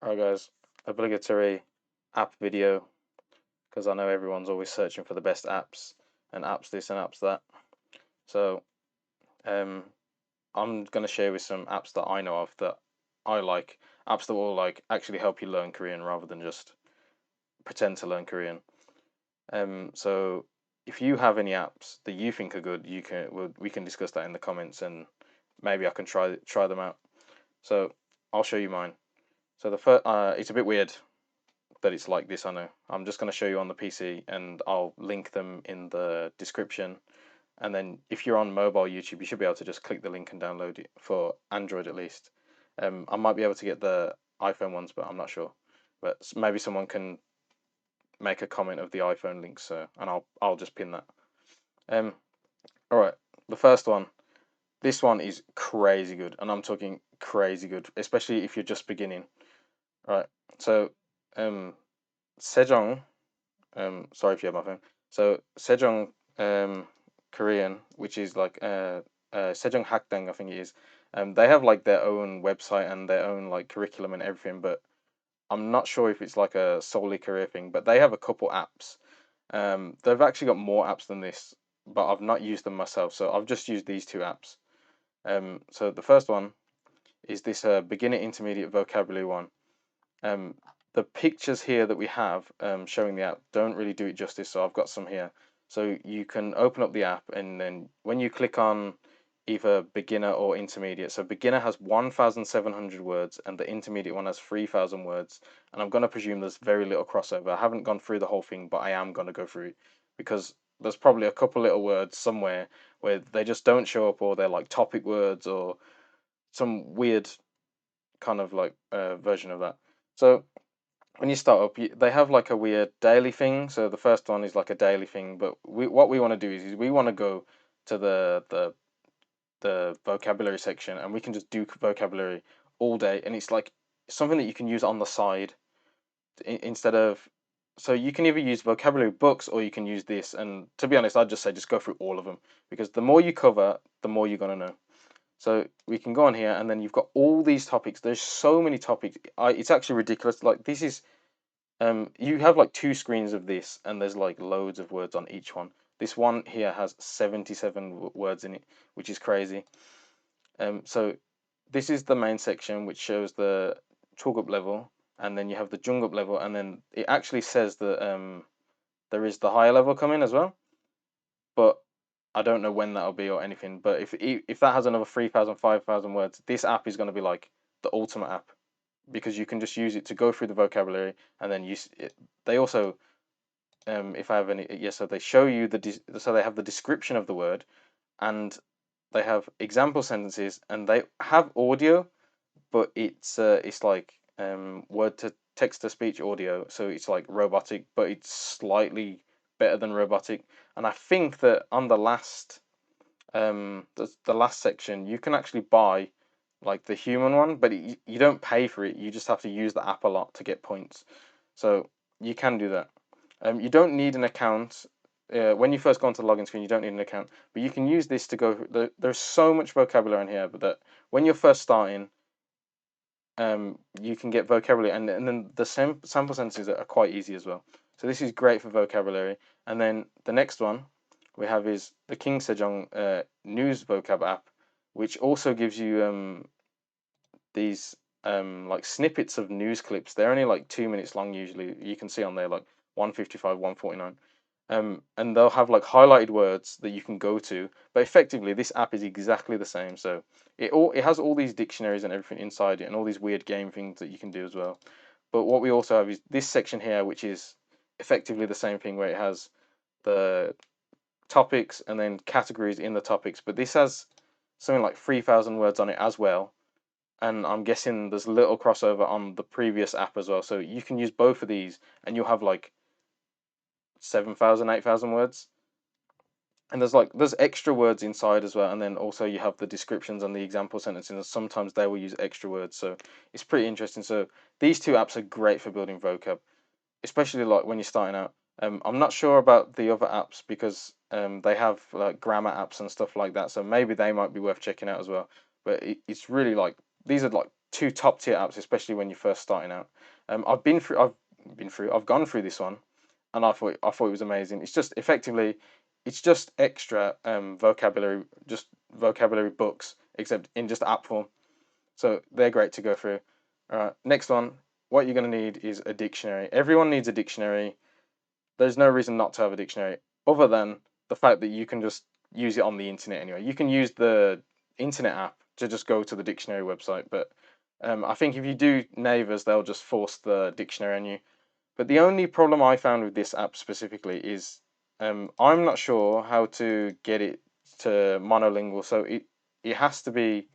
Alright guys, obligatory app video, because I know everyone's always searching for the best apps and apps this and apps that. So um, I'm going to share with some apps that I know of that I like, apps that will like actually help you learn Korean rather than just pretend to learn Korean. So if you have any apps that you think are good, we can discuss that in the comments and maybe I can try them out. So I'll show you mine. So the first, it's a bit weird that it's like this, I know. I'm just going to show you on the PC and I'll link them in the description. And then if you're on mobile YouTube, you should be able to just click the link and download it for Android at least. I might be able to get the iPhone ones, but I'm not sure. But maybe someone can make a comment of the iPhone link, and I'll just pin that. All right, the first one. This one is crazy good, and I'm talking crazy good, especially if you're just beginning. All right, so Sejong. Sorry if you have my phone. So Sejong Korean, which is like Sejong Hakdang, I think it is. They have like their own website and their own like curriculum and everything, but I'm not sure if it's like a solely career thing. But they have a couple apps. They've actually got more apps than this, but I've not used them myself, so I've just used these two apps. So the first one is this beginner-intermediate vocabulary one. Um, the pictures here that we have showing the app don't really do it justice, so I've got some here. So you can open up the app, and then when you click on either beginner or intermediate, so beginner has 1,700 words, and the intermediate one has 3,000 words. And I'm going to presume there's very little crossover. I haven't gone through the whole thing, but I am going to go through it because there's probably a couple little words somewhere where they just don't show up, or they're like topic words, or some weird kind of like version of that. So when you start up, they have like a weird daily thing. So the first one is like a daily thing, but what we want to do is we want to go to the vocabulary section, and we can just do vocabulary all day, and it's like something that you can use on the side instead of. So you can either use vocabulary books or you can use this. And to be honest, I'd just say just go through all of them because the more you cover, the more you're gonna know. So we can go on here, and then you've got all these topics. There's so many topics. It's actually ridiculous. Like this is you have like two screens of this, and there's like loads of words on each one. This one here has 77 words in it, which is crazy. So this is the main section, which shows the Chogup level, and then you have the Jungup level, and then it actually says that there is the higher level coming as well, but I don't know when that'll be or anything. But if that has another 3,000, 5,000 words, this app is going to be like the ultimate app because you can just use it to go through the vocabulary, and then use it. They also, if I have any, yes, so they show you so they have the description of the word, and they have example sentences, and they have audio, but it's like word to text to speech audio, so it's like robotic, but it's slightly better than robotic. And I think that on the last section, you can actually buy like the human one, but you don't pay for it. You just have to use the app a lot to get points. So you can do that. You don't need an account. When you first go onto the login screen, you don't need an account, but you can use this to go. There's so much vocabulary in here, but that when you're first starting, you can get vocabulary, and then the sample sentences are quite easy as well. So this is great for vocabulary. And then the next one we have is the King Sejong News Vocab app, which also gives you these like snippets of news clips. They're only like 2 minutes long usually. You can see on there like 155, 149. And they'll have like highlighted words that you can go to. But effectively, this app is exactly the same. So it has all these dictionaries and everything inside it, and all these weird game things that you can do as well. But what we also have is this section here, which is effectively the same thing, where it has the topics and then categories in the topics. But this has something like 3,000 words on it as well. And I'm guessing there's a little crossover on the previous app as well. So you can use both of these, and you'll have like 7,000, 8,000 words. And there's extra words inside as well, and then also you have the descriptions and the example sentences, and sometimes they will use extra words, so it's pretty interesting. So these two apps are great for building vocab, especially like when you're starting out. I'm not sure about the other apps because they have like grammar apps and stuff like that, so maybe they might be worth checking out as well. But it's really like these are like two top tier apps, especially when you're first starting out. I've gone through this one, and I thought it was amazing. It's just effectively, it's just extra vocabulary, just vocabulary books, except in just app form. So they're great to go through. All right, next one. What you're going to need is a dictionary. Everyone needs a dictionary. There's no reason not to have a dictionary, other than the fact that you can just use it on the internet anyway. You can use the internet app to just go to the dictionary website, but I think if you do Navers, they'll just force the dictionary on you. But the only problem I found with this app specifically is I'm not sure how to get it to monolingual. So it has to be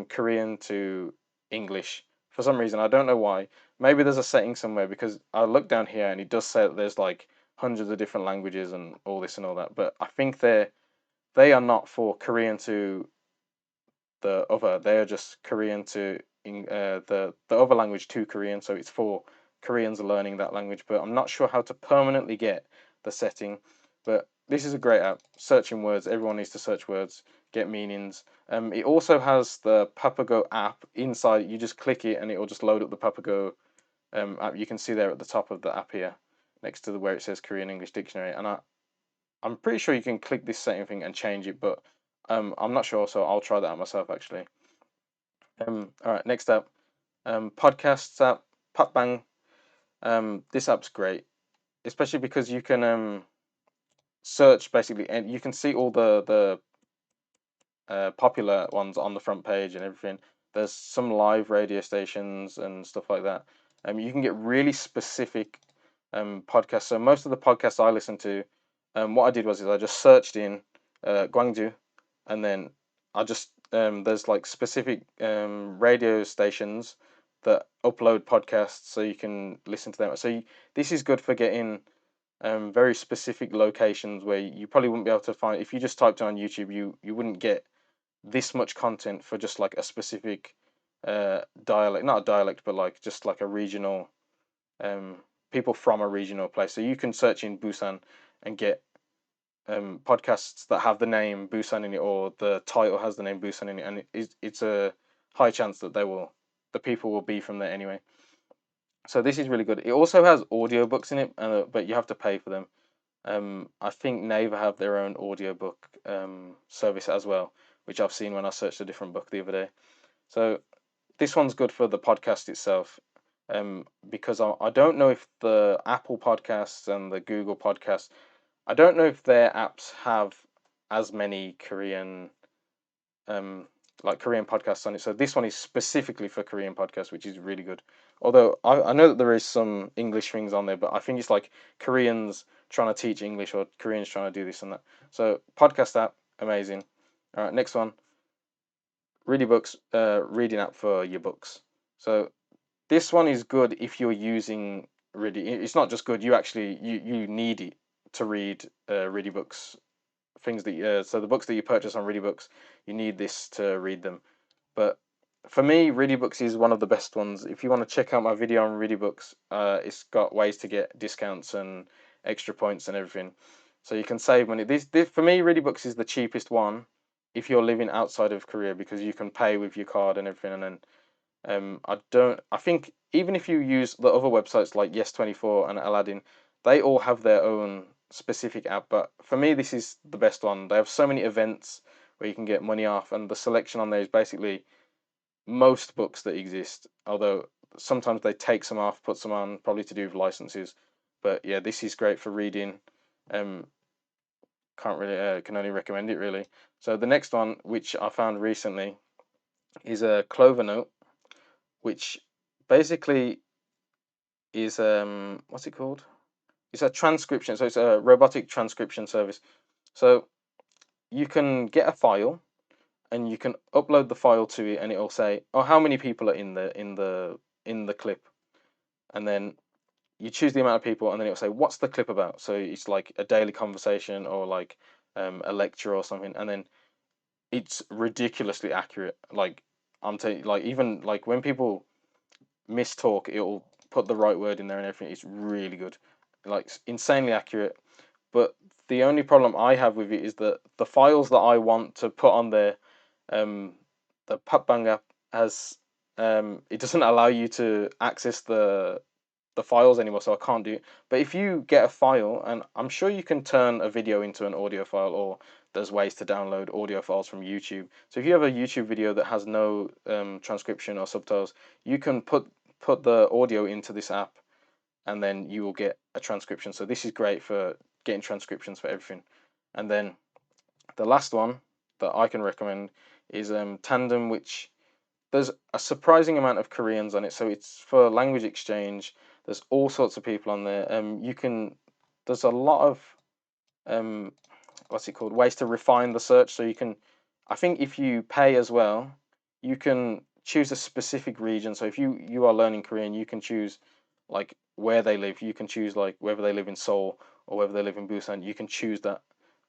Korean to English for some reason. I don't know why. Maybe there's a setting somewhere, because I look down here and it does say that there's like hundreds of different languages and all this and all that. But I think they are not for Korean to the other. They are just Korean to the other language to Korean. So it's for Koreans learning that language. But I'm not sure how to permanently get the setting. But this is a great app. Searching words. Everyone needs to search words, get meanings. It also has the Papago app inside. You just click it and it will just load up the Papago app. You can see there at the top of the app here, next to where it says Korean English Dictionary. And I'm pretty sure you can click this setting thing and change it, but I'm not sure, so I'll try that out myself actually. All right, next up, podcasts app, Popbang. This app's great, especially because you can search basically, and you can see all the popular ones on the front page and everything. There's some live radio stations and stuff like that. You can get really specific podcasts. So most of the podcasts I listen to, what I did was I just searched in Gwangju, and then I just there's like specific radio stations that upload podcasts, so you can listen to them. So this is good for getting very specific locations where you probably wouldn't be able to find if you just typed on YouTube. You wouldn't get this much content for just like a specific dialect, not a dialect, but like just like a regional um, people from a regional place. So you can search in Busan and get podcasts that have the name Busan in it, or the title has the name Busan in it, and it's a high chance that the people will be from there anyway. So this is really good. It also has audiobooks in it, but you have to pay for them. I think Naver have their own audiobook service as well, which I've seen when I searched a different book the other day. So this one's good for the podcast itself, because I don't know if the Apple Podcasts and the Google Podcasts, I don't know if their apps have as many um, Korean podcasts on it. So this one is specifically for Korean podcasts, which is really good. Although I know that there is some English things on there, but I think it's like Koreans trying to teach English or Koreans trying to do this and that. So podcast app, amazing. All right, next one. Ridibooks, reading app for your books. So this one is good if you're using Ridi. It's not just good. You need it to read Ridibooks things that so the books that you purchase on Ridibooks, you need this to read them. But for me, Ridibooks is one of the best ones. If you want to check out my video on Ridibooks, it's got ways to get discounts and extra points and everything, so you can save money. This for me, Ridibooks is the cheapest one if you're living outside of Korea, because you can pay with your card and everything. And then I think even if you use the other websites like Yes24 and Aladdin, they all have their own specific app. But for me, this is the best one. They have so many events where you can get money off, and the selection on there is basically most books that exist. Although sometimes they take some off, put some on, probably to do with licenses. But yeah, this is great for reading. Um, can't really can only recommend it really. So the next one, which I found recently, is a ClovaNote, which basically is what's it called? It's a transcription. So it's a robotic transcription service. So you can get a file and you can upload the file to it, and it'll say, oh, how many people are in the clip, and then you choose the amount of people, and then it'll say, what's the clip about? So it's like a daily conversation or like a lecture or something, and then it's ridiculously accurate. Like I'm telling you, like even like when people mistalk, it'll put the right word in there and everything. It's really good, like insanely accurate. But the only problem I have with it is that the files that I want to put on there, the Pupbang app has it doesn't allow you to access the files anymore, so I can't do it. But if you get a file, and I'm sure you can turn a video into an audio file, or there's ways to download audio files from YouTube. So if you have a YouTube video that has no transcription or subtitles, you can put the audio into this app, and then you will get a transcription. So this is great for getting transcriptions for everything. And then the last one that I can recommend is Tandem, which there's a surprising amount of Koreans on it. So it's for language exchange. There's all sorts of people on there. There's a lot of um, what's it called? Ways to refine the search. So you can, I think if you pay as well, you can choose a specific region. So if you are learning Korean, you can choose like where they live. You can choose like whether they live in Seoul or whether they live in Busan. You can choose that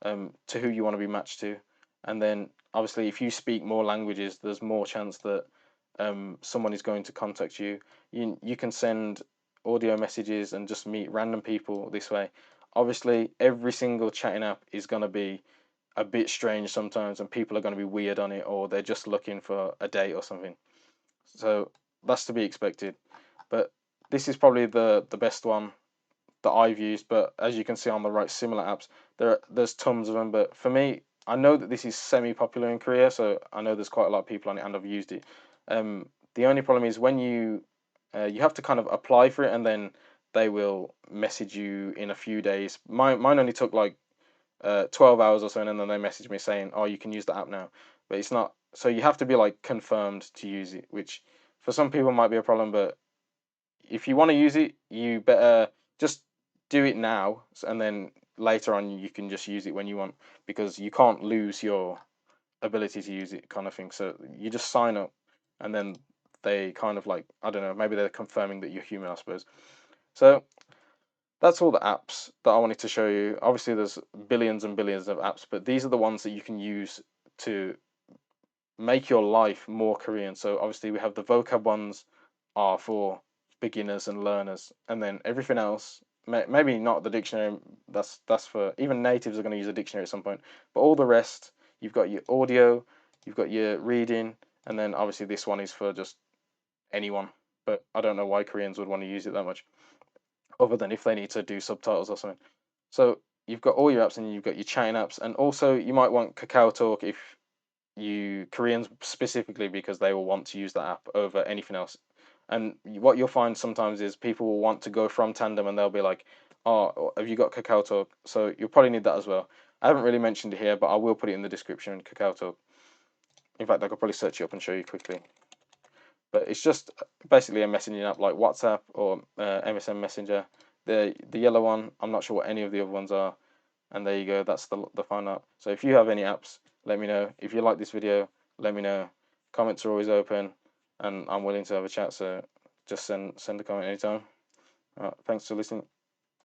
to who you want to be matched to. And then obviously if you speak more languages, there's more chance that someone is going to contact you. You can send audio messages and just meet random people this way. Obviously, every single chatting app is going to be a bit strange sometimes, and people are going to be weird on it, or they're just looking for a date or something. So that's to be expected. But this is probably the best one that I've used. But as you can see on the right, similar apps, there's tons of them. But for me, I know that this is semi-popular in Korea, so I know there's quite a lot of people on it, and I've used it. The only problem is when you have to kind of apply for it, and then they will message you in a few days. Mine only took like 12 hours or so, and then they messaged me saying, "Oh, you can use the app now." But it's not. So you have to be like confirmed to use it, which for some people might be a problem. But if you want to use it, you better just do it now, and then later on you can just use it when you want, because you can't lose your ability to use it, kind of thing. So you just sign up, and then they kind of like, I don't know, maybe they're confirming that you're human, I suppose. So that's all the apps that I wanted to show you. Obviously, there's billions and billions of apps, but these are the ones that you can use to make your life more Korean. So obviously, we have the vocab ones are for beginners and learners, and then everything else, maybe not the dictionary. That's for even natives are going to use a dictionary at some point. But all the rest, you've got your audio, you've got your reading, and then obviously this one is for just anyone. But I don't know why Koreans would want to use it that much, other than if they need to do subtitles or something. So you've got all your apps, and you've got your chatting apps, and also you might want KakaoTalk if you Koreans specifically, because they will want to use that app over anything else. And what you'll find sometimes is people will want to go from Tandem, and they'll be like, "Oh, have you got KakaoTalk?" So you'll probably need that as well. I haven't really mentioned it here, but I will put it in the description. KakaoTalk. In fact, I could probably search it up and show you quickly. But it's just basically a messaging app like WhatsApp or MSN Messenger. The yellow one, I'm not sure what any of the other ones are. And there you go, that's the final app. So if you have any apps, let me know. If you like this video, let me know. Comments are always open, and I'm willing to have a chat. So just send a comment anytime. Thanks for listening.